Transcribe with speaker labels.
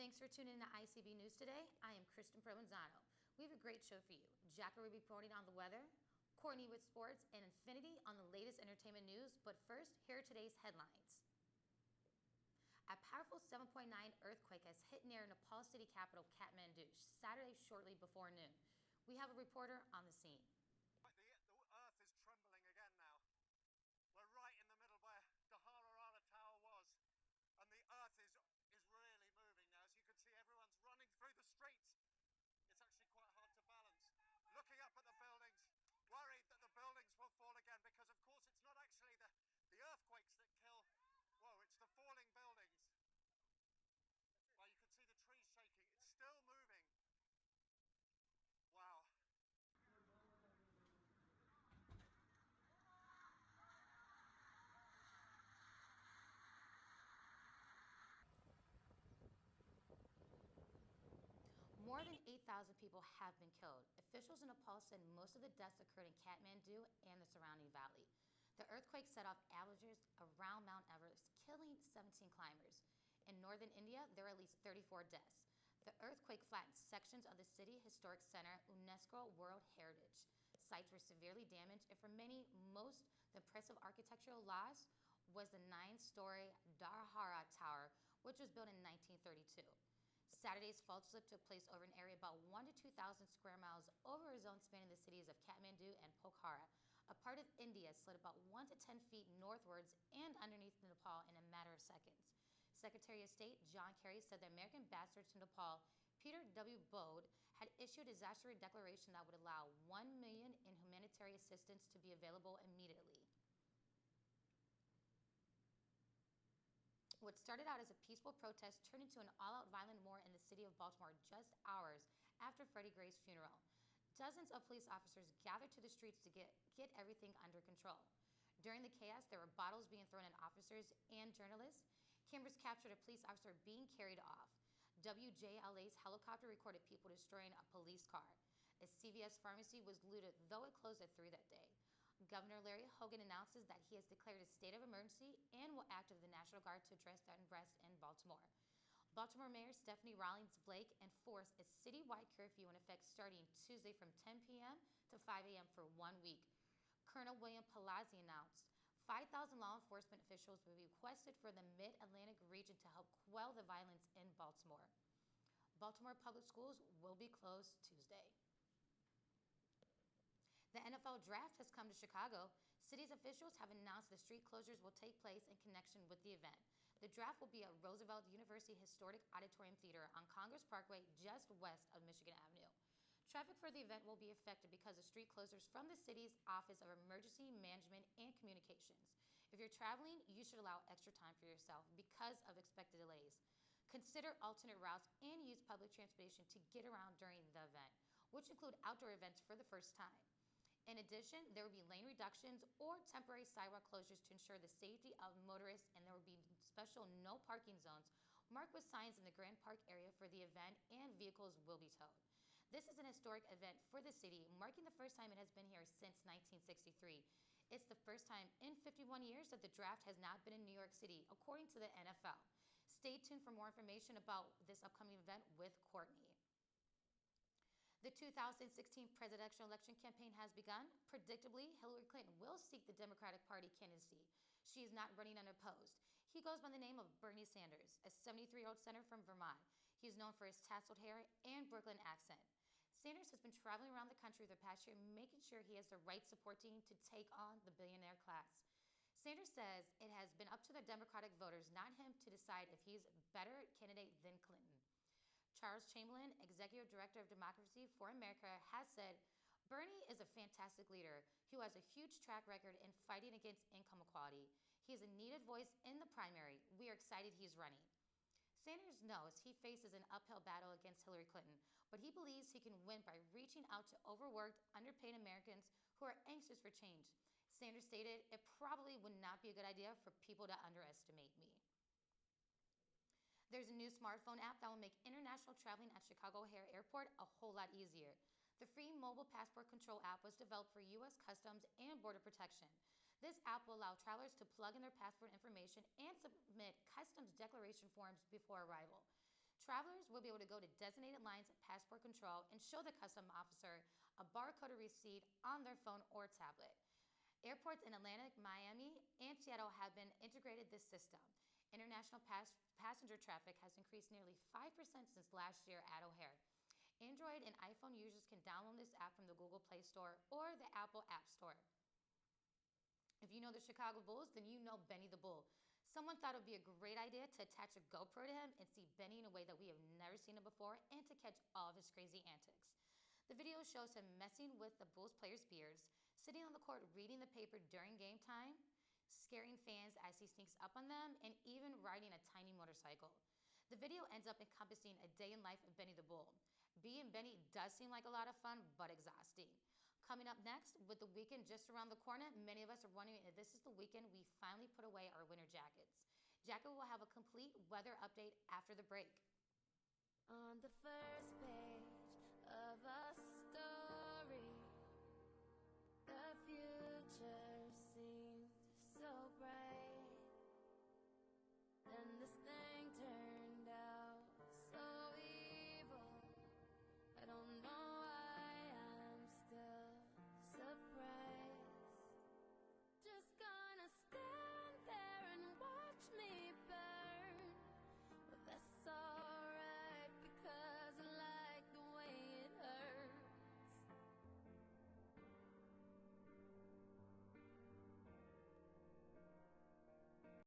Speaker 1: Thanks for tuning in to ICB News today. I am Kristen Provenzano. We have a great show for you. Jack will be reporting on the weather, Courtney with sports, and Infinity on the latest entertainment news. But first, here are today's headlines. A powerful 7.9 earthquake has hit near Nepal's city capital, Kathmandu, Saturday shortly before noon. We have a reporter on the scene.
Speaker 2: The earth is trembling again now. We're right in the middle where the Hararala Tower was, and the earth is really moving now. As you can see, everyone's running through the streets. It's actually quite hard to balance. Looking up at the buildings, worried that the buildings will fall again, because of course it's not actually the earthquakes that kill. Whoa, it's the falling buildings. Well, you can see the trees shaking. It's still moving. Wow.
Speaker 1: More than 8,000 people have been killed. Officials in Nepal said most of the deaths occurred in Kathmandu and the surrounding valley. The earthquake set off avalanches around Mount Everest, killing 17 climbers. In northern India, there were at least 34 deaths. The earthquake flattened sections of the city historic center, UNESCO World Heritage. Sites were severely damaged, and for many, most the impressive architectural loss was the 9-story Dharhara Tower, which was built in 1932. Saturday's fault slip took place over an area about 1,000 to 2,000 square miles over a zone spanning the cities of Kathmandu and Pokhara. A part of India slid about 1 to 10 feet northwards and underneath Nepal in a matter of seconds. Secretary of State John Kerry said the American ambassador to Nepal, Peter W. Bode, had issued a disaster declaration that would allow $1 million in humanitarian assistance to be available immediately. What started out as a peaceful protest turned into an all-out violent war in the city of Baltimore just hours after Freddie Gray's funeral. Dozens of police officers gathered to the streets to get everything under control. During the chaos, there were bottles being thrown at officers and journalists. Cameras captured a police officer being carried off. WJLA's helicopter recorded people destroying a police car. A CVS pharmacy was looted, though it closed at 3 that day. Governor Larry Hogan announces that he has declared a state of emergency and will act with the National Guard to address threatened arrests in Baltimore. Baltimore Mayor Stephanie Rawlings Blake enforced a citywide curfew in effect starting Tuesday from 10 p.m. to 5 a.m. for 1 week. Colonel William Palazzi announced 5,000 law enforcement officials will be requested for the Mid-Atlantic region to help quell the violence in Baltimore. Baltimore public schools will be closed Tuesday. The NFL draft has come to Chicago. City's officials have announced the street closures will take place in connection with the event. The draft will be at Roosevelt University Historic Auditorium Theater on Congress Parkway, just west of Michigan Avenue. Traffic for the event will be affected because of street closures from the city's Office of Emergency Management and Communications. If you're traveling, you should allow extra time for yourself because of expected delays. Consider alternate routes and use public transportation to get around during the event, which include outdoor events for the first time. In addition, there will be lane reductions or temporary sidewalk closures to ensure the safety of motorists, and there will be special no parking zones marked with signs in the Grand Park area for the event, and vehicles will be towed. This is an historic event for the city, marking the first time it has been here since 1963. It's the first time in 51 years that the draft has not been in New York City, according to the NFL. Stay tuned for more information about this upcoming event with Courtney. The 2016 presidential election campaign has begun. Predictably, Hillary Clinton will seek the Democratic Party candidacy. She is not running unopposed. He goes by the name of Bernie Sanders, a 73-year-old senator from Vermont. He is known for his tousled hair and Brooklyn accent. Sanders has been traveling around the country the past year, making sure he has the right support team to take on the billionaire class. Sanders says it has been up to the Democratic voters, not him, to decide if he's a better candidate than Clinton. Charles Chamberlain, Executive Director of Democracy for America, has said, Bernie is a fantastic leader who has a huge track record in fighting against income equality. He is a needed voice in the primary. We are excited he's running. Sanders knows he faces an uphill battle against Hillary Clinton, but he believes he can win by reaching out to overworked, underpaid Americans who are anxious for change. Sanders stated, it probably would not be a good idea for people to underestimate me. There's a new smartphone app that will make international traveling at Chicago O'Hare Airport a whole lot easier. The free mobile passport control app was developed for U.S. Customs and Border Protection. This app will allow travelers to plug in their passport information and submit customs declaration forms before arrival. Travelers will be able to go to designated lines at passport control and show the custom officer a barcode or receipt on their phone or tablet. Airports in Atlanta, Miami, and Seattle have been integrated this system. International passenger traffic has increased nearly 5% since last year at O'Hare. Android and iPhone users can download this app from the Google Play Store or the Apple App Store. If you know the Chicago Bulls, then you know Benny the Bull. Someone thought it would be a great idea to attach a GoPro to him and see Benny in a way that we have never seen him before and to catch all of his crazy antics. The video shows him messing with the Bulls players' beards, sitting on the court reading the paper during game time, scaring fans as he sneaks up on them, and even riding a tiny motorcycle. The video ends up encompassing a day in life of Benny the Bull. Being Benny does seem like a lot of fun, but exhausting. Coming up next, with the weekend just around the corner, many of us are wondering if this is the weekend we finally put away our winter jackets. Jacket will have a complete weather update after the break.
Speaker 3: On the first page of a